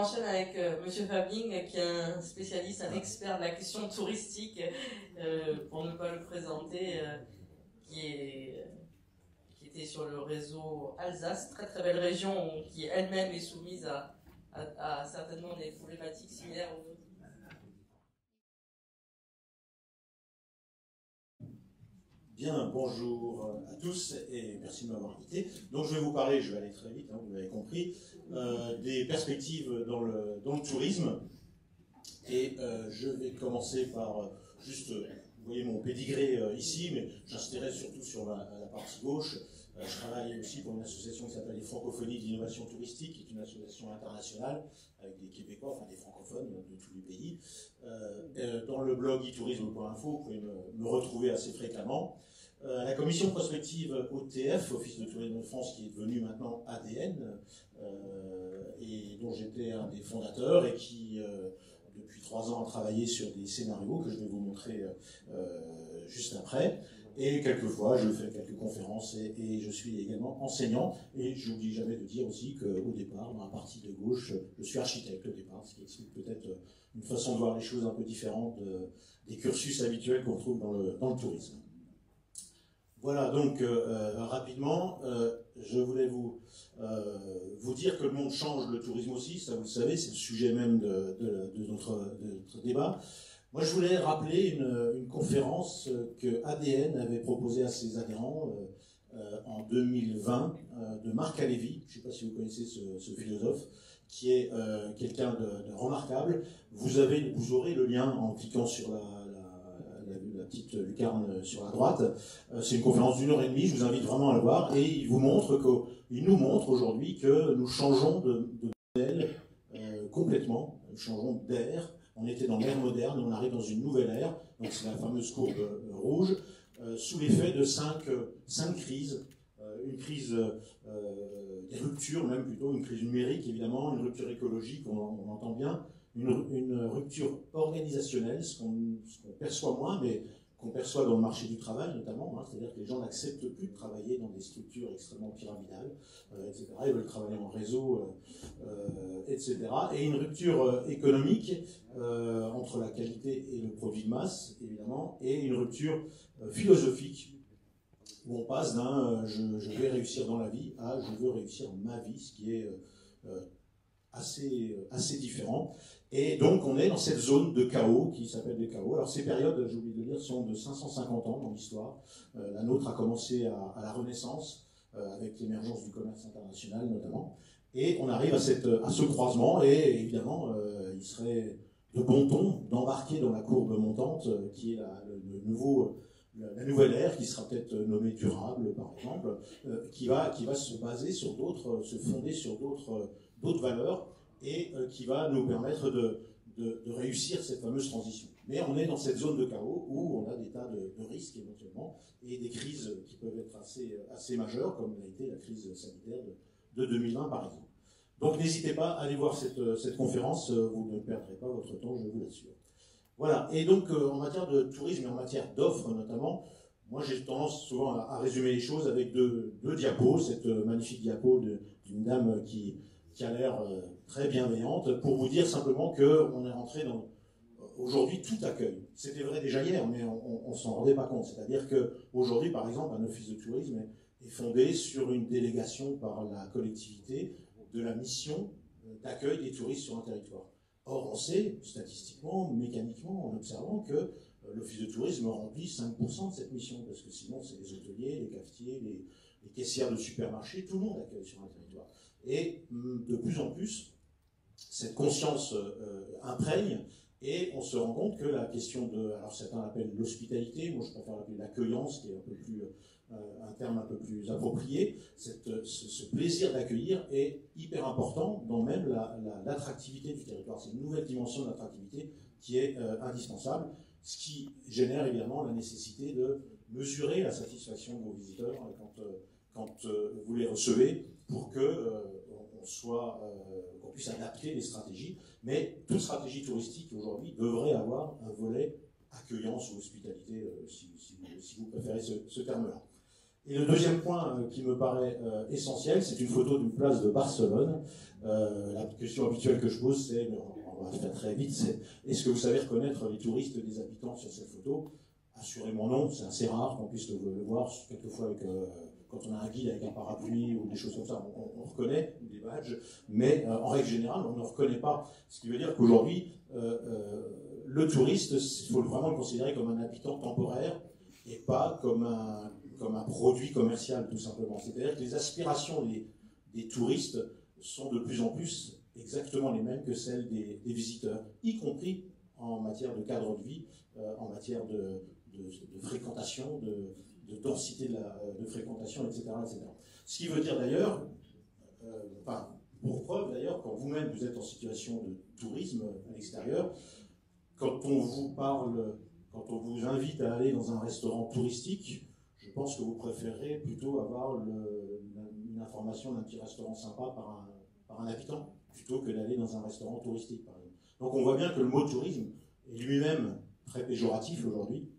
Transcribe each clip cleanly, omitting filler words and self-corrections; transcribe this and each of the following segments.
enchaîne avec Monsieur Fabling, qui est un spécialiste, un expert de la question touristique, pour ne pas le présenter, qui était sur le réseau Alsace, très très belle région, qui elle-même est soumise à certainement des problématiques similaires aux nôtres. Bien, bonjour à tous et merci de m'avoir invité. Donc je vais vous parler, je vais aller très vite, hein, vous l'avez compris, des perspectives dans le tourisme. Et je vais commencer par juste, vous voyez mon pédigré ici, mais j'insisterai surtout sur la partie gauche. Je travaille aussi pour une association qui s'appelle les Francophonies d'innovation touristique, qui est une association internationale avec des Québécois, enfin des francophones de tous les pays. Dans le blog itourisme.info, vous pouvez me retrouver assez fréquemment. La commission prospective OTF, Office de Tourisme de France, qui est devenue maintenant ADN, et dont j'étais un des fondateurs et qui, depuis 3 ans, a travaillé sur des scénarios que je vais vous montrer juste après. Et quelquefois, je fais quelques conférences et je suis également enseignant. Et je n'oublie jamais de dire aussi qu'au départ, dans la partie de gauche, je suis architecte au départ, ce qui explique peut-être une façon de voir les choses un peu différente des cursus habituels qu'on trouve dans le tourisme. Voilà, donc rapidement, je voulais vous dire que le monde change, le tourisme aussi, ça vous le savez, c'est le sujet même de notre débat. Moi, je voulais rappeler une conférence que ADN avait proposée à ses adhérents en 2020 de Marc Halévy. Je ne sais pas si vous connaissez ce philosophe, qui est quelqu'un de remarquable. Vous aurez le lien en cliquant sur la petite lucarne sur la droite. C'est une conférence d'1 heure et demie, je vous invite vraiment à la voir, et il nous montre aujourd'hui que nous changeons de modèle complètement, nous changeons d'air. On était dans l'ère moderne, on arrive dans une nouvelle ère, donc c'est la fameuse courbe rouge, sous l'effet de 5 crises. Une crise des ruptures, même plutôt, une crise numérique évidemment, une rupture écologique, on entend bien, une rupture organisationnelle, ce qu'on perçoit moins, mais qu'on perçoit dans le marché du travail notamment, hein, c'est-à-dire que les gens n'acceptent plus de travailler dans des structures extrêmement pyramidales, etc. Ils veulent travailler en réseau, etc. Et une rupture économique entre la qualité et le produit de masse, évidemment, et une rupture philosophique où on passe d'un je vais réussir dans la vie à je veux réussir ma vie, ce qui est assez différent. Et donc on est dans cette zone de chaos qui s'appelle des chaos. Alors ces périodes, j'ai oublié de le dire, sont de 550 ans dans l'histoire. La nôtre a commencé à la Renaissance, avec l'émergence du commerce international notamment. Et on arrive à ce croisement, et évidemment, il serait de bon ton d'embarquer dans la courbe montante, qui est la nouvelle ère, qui sera peut-être nommée durable, par exemple, qui va se baser sur se fonder sur d'autres valeurs, et qui va nous permettre de réussir cette fameuse transition. Mais on est dans cette zone de chaos où on a des tas de risques éventuellement, et des crises qui peuvent être assez majeures, comme l'a été la crise sanitaire de 2020 par exemple. Donc n'hésitez pas à aller voir cette conférence, vous ne perdrez pas votre temps, je vous l'assure. Voilà, et donc en matière de tourisme et en matière d'offres notamment, moi j'ai tendance souvent à résumer les choses avec deux diapos, cette magnifique diapo d'une dame qui a l'air très bienveillante, pour vous dire simplement qu'on est rentré dans... Aujourd'hui, tout accueille. C'était vrai déjà hier, mais on s'en rendait pas compte. C'est-à-dire qu'aujourd'hui, par exemple, un office de tourisme est fondé sur une délégation par la collectivité de la mission d'accueil des touristes sur un territoire. Or, on sait, statistiquement, mécaniquement, en observant que l'office de tourisme remplit 5% de cette mission, parce que sinon, c'est les hôteliers, les cafetiers, les caissières de supermarchés, tout le monde accueille sur un territoire. Et de plus en plus, cette conscience imprègne, et on se rend compte que la question alors certains l'appellent l'hospitalité, moi je préfère l'appeler l'accueillance, qui est un terme un peu plus approprié. Ce plaisir d'accueillir est hyper important dans même l'attractivité du territoire. C'est une nouvelle dimension de l'attractivité qui est indispensable, ce qui génère évidemment la nécessité de mesurer la satisfaction de vos visiteurs quand vous les recevez, pour qu'on puisse adapter les stratégies. Mais toute stratégie touristique aujourd'hui devrait avoir un volet accueillance ou hospitalité, si vous préférez ce terme-là. Et le deuxième point qui me paraît essentiel, c'est une photo d'une place de Barcelone. La question habituelle que je pose, c'est, on va faire très vite, c'est est-ce que vous savez reconnaître les touristes des habitants sur cette photo? Assurément non, c'est assez rare qu'on puisse le voir, quelquefois avec, quand on a un guide avec un parapluie ou des choses comme ça, on reconnaît des badges, mais en règle générale, on ne reconnaît pas. Ce qui veut dire qu'aujourd'hui, le touriste, il faut vraiment le considérer comme un habitant temporaire et pas comme un produit commercial, tout simplement. C'est-à-dire que les aspirations des touristes sont de plus en plus exactement les mêmes que celles des visiteurs, y compris en matière de cadre de vie, en matière de fréquentation, de densité de fréquentation, etc., etc. Ce qui veut dire d'ailleurs, pour preuve d'ailleurs, quand vous-même vous êtes en situation de tourisme à l'extérieur, quand on vous parle, quand on vous invite à aller dans un restaurant touristique, je pense que vous préférez plutôt avoir une information d'un petit restaurant sympa par un habitant, plutôt que d'aller dans un restaurant touristique, par exemple. Donc on voit bien que le mot tourisme est lui-même très péjoratif aujourd'hui.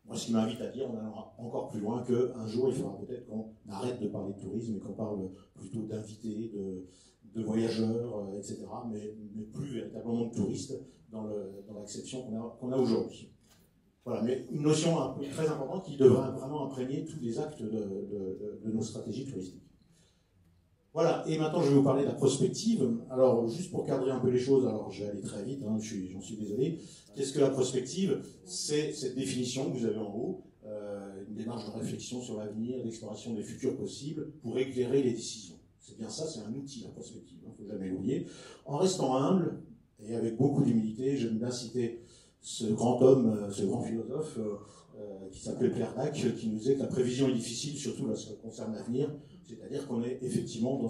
Moi, ce qui m'invite à dire, on allera encore plus loin qu'un jour, il faudra peut-être qu'on arrête de parler de tourisme et qu'on parle plutôt d'invités, de voyageurs, etc., mais plus véritablement de touristes dans l'acception qu'on a aujourd'hui. Voilà, mais une notion très importante qui devrait vraiment imprégner tous les actes de nos stratégies touristiques. Voilà, et maintenant je vais vous parler de la prospective. Alors, juste pour cadrer un peu les choses, alors je vais aller très vite, j'en suis désolé. Qu'est-ce que la prospective? C'est cette définition que vous avez en haut, une démarche de réflexion sur l'avenir, d'exploration des futurs possibles pour éclairer les décisions. C'est bien ça, c'est un outil, la prospective, il ne faut jamais l'oublier. En restant humble et avec beaucoup d'humilité, j'aime bien citer ce grand homme, ce grand philosophe qui s'appelait Pierre Dac, qui nous disait que la prévision est difficile, surtout lorsqu'elle concerne l'avenir. C'est-à-dire qu'on est effectivement dans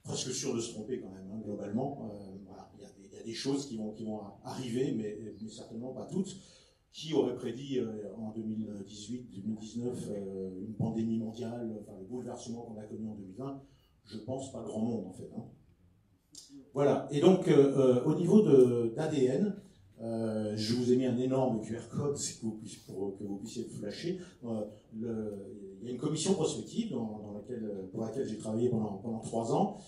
presque sûr de se tromper quand même, globalement. Voilà, il y a des choses qui vont arriver, mais certainement pas toutes. Qui aurait prédit en 2018-2019 une pandémie mondiale, enfin le bouleversement qu'on a connu en 2020? Je pense pas grand monde en fait. Voilà, et donc au niveau d'ADN, je vous ai mis un énorme QR code pour que vous puissiez le flasher. Il y a une commission prospective pour laquelle j'ai travaillé pendant 3 ans,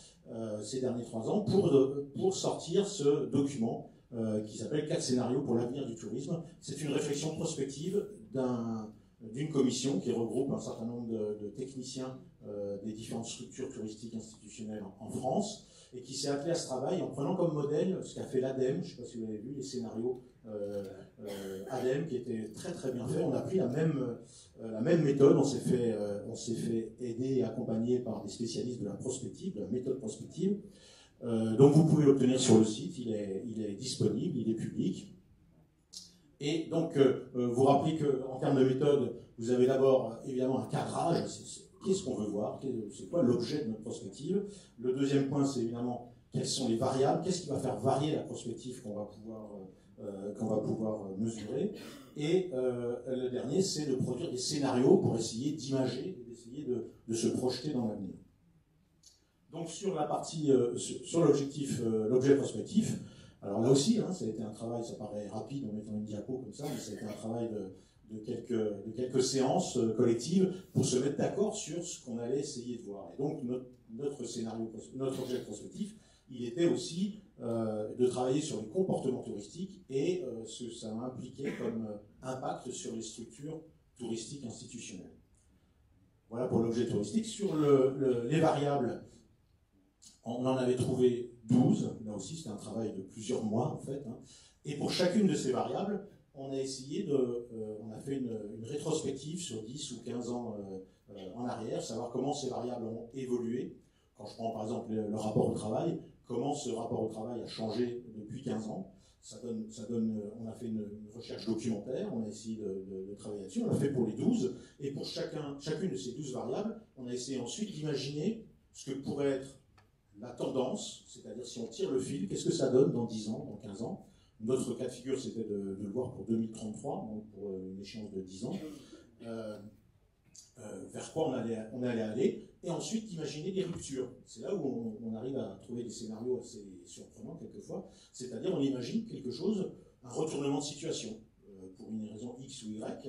ces derniers 3 ans, pour sortir ce document qui s'appelle 4 scénarios pour l'avenir du tourisme. C'est une réflexion prospective d'une commission qui regroupe un certain nombre de techniciens des différentes structures touristiques institutionnelles en France, et qui s'est attelé à ce travail en prenant comme modèle ce qu'a fait l'ADEME. Je ne sais pas si vous avez vu les scénarios ADEME qui étaient très très bien faits. On a pris la même méthode, on s'est fait aider et accompagner par des spécialistes de la prospective, de la méthode prospective. Donc vous pouvez l'obtenir sur le site, il est disponible, il est public. Et donc vous rappelez qu'en termes de méthode, vous avez d'abord évidemment un cadrage. Qu'est-ce qu'on veut voir? C'est quoi l'objet de notre prospective? Le deuxième point, c'est évidemment quelles sont les variables, qu'est-ce qui va faire varier la prospective qu'on va pouvoir mesurer. Et le dernier, c'est de produire des scénarios pour essayer d'imager et d'essayer de se projeter dans l'avenir. Donc sur la partie, sur l'objet prospectif, alors là aussi, ça a été un travail, ça paraît rapide en mettant une diapo comme ça, mais ça a été un travail de quelques séances collectives pour se mettre d'accord sur ce qu'on allait essayer de voir. Et donc notre objet prospectif, il était aussi de travailler sur les comportements touristiques et ce que ça impliquait comme impact sur les structures touristiques institutionnelles. Voilà pour l'objet touristique. Sur les variables, on en avait trouvé 12. Là aussi, c'était un travail de plusieurs mois en fait. Et pour chacune de ces variables, on a essayé on a fait une rétrospective sur 10 ou 15 ans en arrière, savoir comment ces variables ont évolué. Quand je prends par exemple le rapport au travail, comment ce rapport au travail a changé depuis 15 ans. On a fait une recherche documentaire, on a essayé de travailler là-dessus, on l'a fait pour les 12, et pour chacune de ces 12 variables, on a essayé ensuite d'imaginer ce que pourrait être la tendance, c'est-à-dire si on tire le fil, qu'est-ce que ça donne dans 10 ans, dans 15 ans. Notre cas de figure, c'était de le voir pour 2033, donc pour une échéance de 10 ans, vers quoi on allait aller, et ensuite imaginer des ruptures. C'est là où on arrive à trouver des scénarios assez surprenants quelquefois, c'est-à-dire on imagine quelque chose, un retournement de situation. pour une raison X ou Y,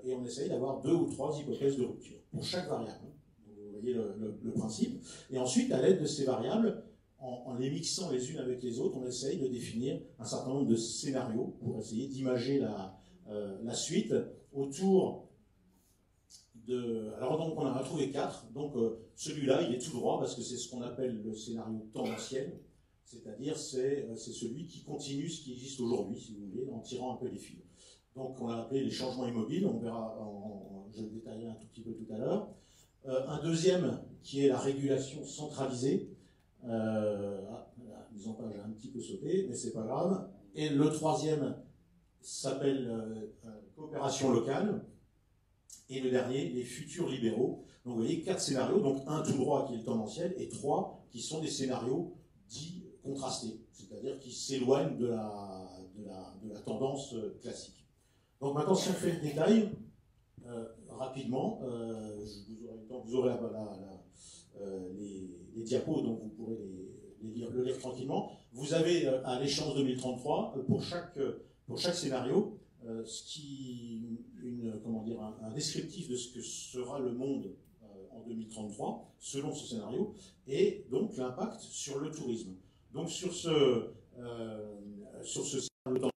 et on essaye d'avoir 2 ou 3 hypothèses de rupture pour chaque variable. Vous voyez le principe. Et ensuite, à l'aide de ces variables, en les mixant les unes avec les autres, on essaye de définir un certain nombre de scénarios pour essayer d'imager la suite autour de... Alors donc on en a trouvé 4, donc celui-là il est tout droit parce que c'est ce qu'on appelle le scénario tendanciel, c'est-à-dire c'est celui qui continue ce qui existe aujourd'hui, si vous voulez, en tirant un peu les fils. Donc on l'a appelé les changements immobiles, on verra, je le détaillerai un tout petit peu tout à l'heure. Un deuxième qui est la régulation centralisée, la mise en page a un petit peu sauté, mais c'est pas grave. Et le troisième s'appelle coopération locale. Et le dernier, les futurs libéraux. Donc vous voyez 4 scénarios, donc un tout droit qui est le tendanciel, et 3 qui sont des scénarios dits contrastés, c'est-à-dire qui s'éloignent de la tendance classique. Donc maintenant, si on fait le détail, rapidement, vous aurez les diapos, donc vous pourrez le lire tranquillement. Vous avez à l'échéance 2033, pour chaque scénario, un descriptif de ce que sera le monde en 2033, selon ce scénario, et donc l'impact sur le tourisme. Donc sur ce scénario,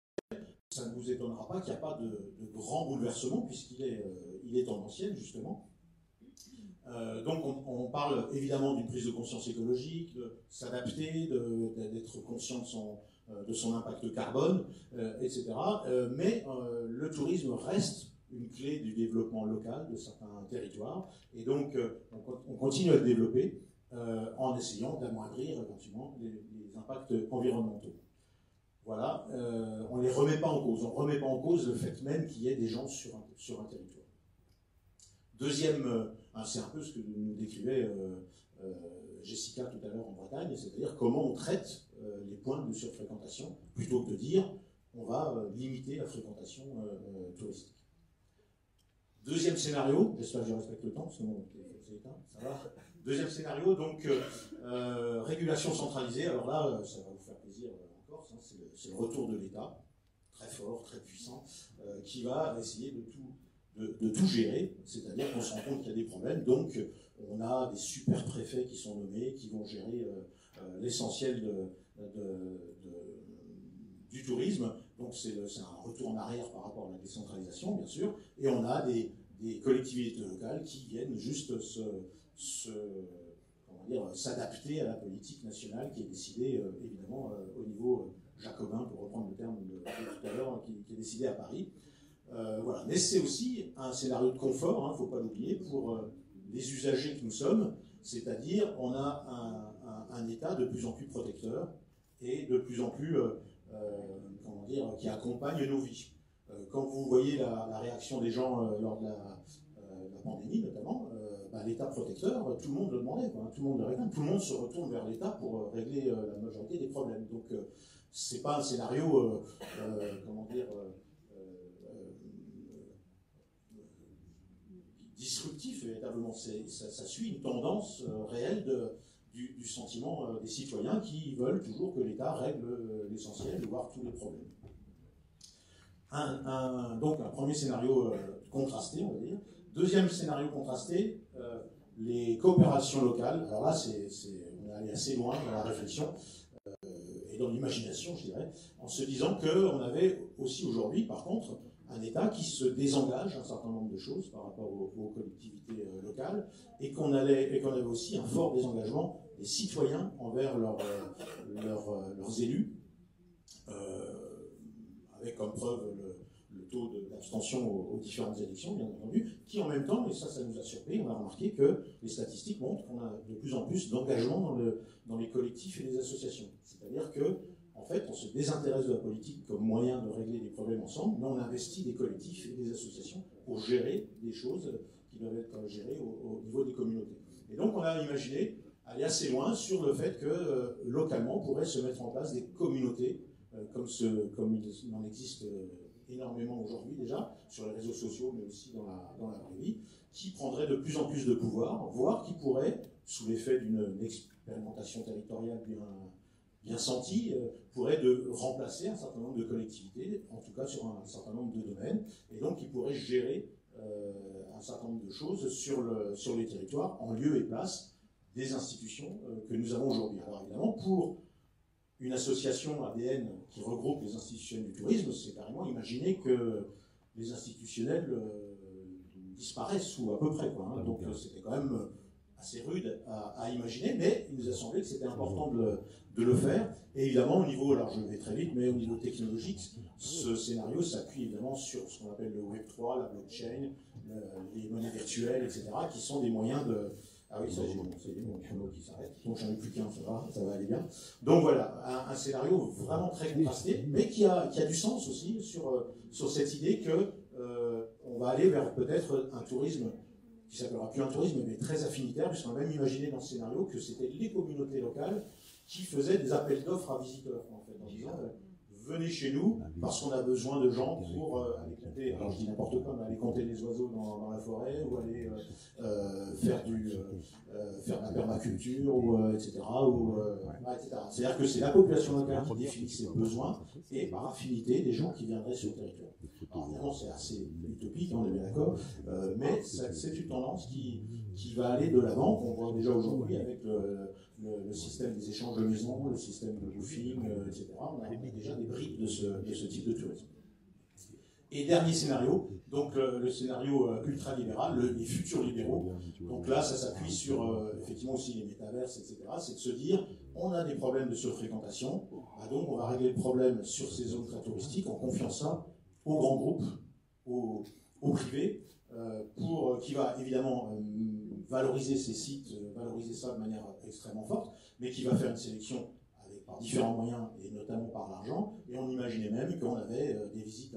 ça ne vous étonnera pas qu'il n'y a pas de grand bouleversement, puisqu'il est tendanciel, justement. Donc on parle évidemment d'une prise de conscience écologique, de s'adapter, d'être conscient de son impact carbone, etc. Mais le tourisme reste une clé du développement local de certains territoires, et donc on continue à le développer en essayant d'amoindrir éventuellement les impacts environnementaux. Voilà, on ne les remet pas en cause, on ne remet pas en cause le fait même qu'il y ait des gens sur un territoire. Deuxième, c'est un peu ce que nous décrivait Jessica tout à l'heure en Bretagne, c'est-à-dire comment on traite les points de surfréquentation, plutôt que de dire on va limiter la fréquentation touristique. Deuxième scénario, j'espère que je respecte le temps, parce que c'est éteint, ça va. Deuxième scénario, donc régulation centralisée. Alors là, ça va vous faire plaisir encore, c'est le retour de l'État, très fort, très puissant, qui va essayer de tout gérer, c'est-à-dire qu'on se rend compte qu'il y a des problèmes, donc on a des super préfets qui sont nommés, qui vont gérer l'essentiel du tourisme, donc c'est un retour en arrière par rapport à la décentralisation, bien sûr, et on a des collectivités locales qui viennent juste s'adapter à la politique nationale qui est décidée, évidemment, au niveau jacobin, pour reprendre le terme de tout à l'heure, qui est décidé à Paris. Voilà. Mais c'est aussi un scénario de confort, il ne faut pas l'oublier, pour les usagers que nous sommes, c'est-à-dire on a un État de plus en plus protecteur et de plus en plus qui accompagne nos vies. Quand vous voyez la réaction des gens lors de la pandémie notamment, l'État protecteur, tout le monde le demandait, tout le monde le réclame, tout le monde se retourne vers l'État pour régler la majorité des problèmes. Donc c'est pas un scénario disruptif véritablement, ça suit une tendance réelle du sentiment des citoyens qui veulent toujours que l'État règle l'essentiel, voire tous les problèmes. Donc un premier scénario contrasté, on va dire. Deuxième scénario contrasté, les coopérations locales. Alors là, on est allé assez loin dans la réflexion et dans l'imagination, je dirais, en se disant qu'on avait aussi aujourd'hui, par contre, un État qui se désengage un certain nombre de choses par rapport aux collectivités locales, et qu'on avait aussi un fort désengagement des citoyens envers leurs élus, avec comme preuve le taux d'abstention aux différentes élections, bien entendu, qui en même temps, et ça nous a surpris, on a remarqué que les statistiques montrent qu'on a de plus en plus d'engagement dans les collectifs et les associations. C'est-à-dire que en fait, on se désintéresse de la politique comme moyen de régler des problèmes ensemble, mais on investit des collectifs et des associations pour gérer des choses qui doivent être gérées au niveau des communautés. Et donc, on a imaginé aller assez loin sur le fait que localement, on pourrait se mettre en place des communautés, comme il en existe énormément aujourd'hui déjà, sur les réseaux sociaux, mais aussi dans la vraie vie, qui prendraient de plus en plus de pouvoir, voire qui pourraient, sous l'effet d'une expérimentation territoriale bien senti, pourrait remplacer un certain nombre de collectivités, en tout cas sur un certain nombre de domaines, et donc qui pourrait gérer un certain nombre de choses sur les territoires, en lieu et place des institutions que nous avons aujourd'hui. Alors évidemment, pour une association ADN qui regroupe les institutionnels du tourisme, c'est carrément imaginer que les institutionnels disparaissent, ou à peu près, quoi, hein. Donc c'était quand même assez rude à imaginer, mais il nous a semblé que c'était important de le faire. Et évidemment, au niveau, alors je vais très vite, mais au niveau technologique, ce scénario s'appuie évidemment sur ce qu'on appelle le Web3, la blockchain, les monnaies virtuelles, etc., qui sont des moyens de... Ah oui, ça c'est mon chrono qui s'arrête, donc j'en ai plus qu'un, ça va aller bien. Donc voilà, un scénario vraiment très contrasté, mais qui a du sens aussi sur cette idée que on va aller vers peut-être un tourisme qui s'appellera plus un tourisme, mais très affinitaire, puisqu'on a même imaginé dans ce scénario que c'était les communautés locales qui faisaient des appels d'offres à visiteurs, en fait, en disant venez chez nous parce qu'on a besoin de gens pour aller compter, alors je dis n'importe quoi, mais aller compter les oiseaux dans la forêt, ou aller faire de la permaculture, ou, etc. Etc. C'est-à-dire que c'est la population locale qui définit ses besoins, et par affinité des gens qui viendraient sur le territoire. Alors évidemment, c'est assez utopique, on est bien d'accord, mais c'est une tendance qui va aller de l'avant, qu'on voit déjà aujourd'hui avec le système des échanges de maisons, le système de roofing, etc. On a déjà des briques de ce type de tourisme. Et dernier scénario, donc le scénario ultra-libéral, les futurs libéraux. Donc là, ça s'appuie sur effectivement aussi les métaverses, etc. C'est de se dire, on a des problèmes de surfréquentation, donc on va régler le problème sur ces zones très touristiques en confiant ça aux grands groupes, aux privés, qui va évidemment valoriser ces sites, valoriser ça de manière extrêmement forte, mais qui va faire une sélection par différents moyens, et notamment par l'argent. Et on imaginait même qu'on avait des visites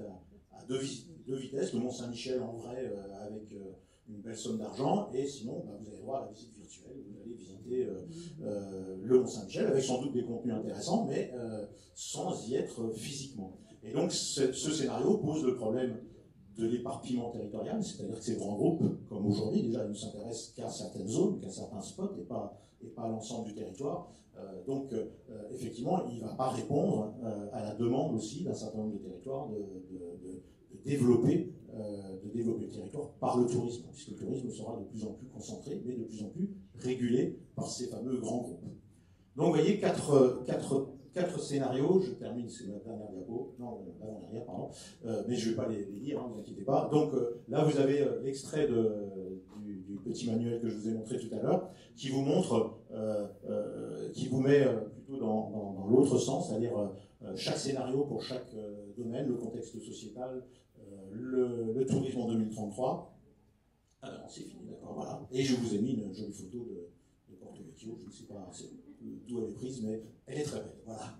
à deux vitesses, le Mont-Saint-Michel en vrai avec une belle somme d'argent, et sinon vous allez voir la visite virtuelle, vous allez visiter le Mont-Saint-Michel avec sans doute des contenus intéressants, mais sans y être physiquement. Et donc ce scénario pose le problème de l'éparpillement territorial, c'est-à-dire que ces grands groupes, comme aujourd'hui, déjà, ne s'intéressent qu'à certaines zones, qu'à certains spots, et pas à l'ensemble du territoire. Donc, effectivement, il ne va pas répondre à la demande aussi d'un certain nombre de territoires de développer le territoire par le tourisme, puisque le tourisme sera de plus en plus concentré, mais de plus en plus régulé par ces fameux grands groupes. Donc, vous voyez, quatre scénarios, je termine, c'est ma dernière diapo, non, l'avant-dernière, pardon, mais je ne vais pas les lire, ne vous inquiétez pas. Donc là, vous avez l'extrait du petit manuel que je vous ai montré tout à l'heure, qui vous montre, qui vous met plutôt dans l'autre sens, c'est-à-dire chaque scénario pour chaque domaine, le contexte sociétal, le tourisme en 2033. Ah non, c'est fini, d'accord, voilà. Et je vous ai mis une jolie photo de Porto Vecchio, je ne sais pas d'où elle est prise, mais elle est très belle, voilà.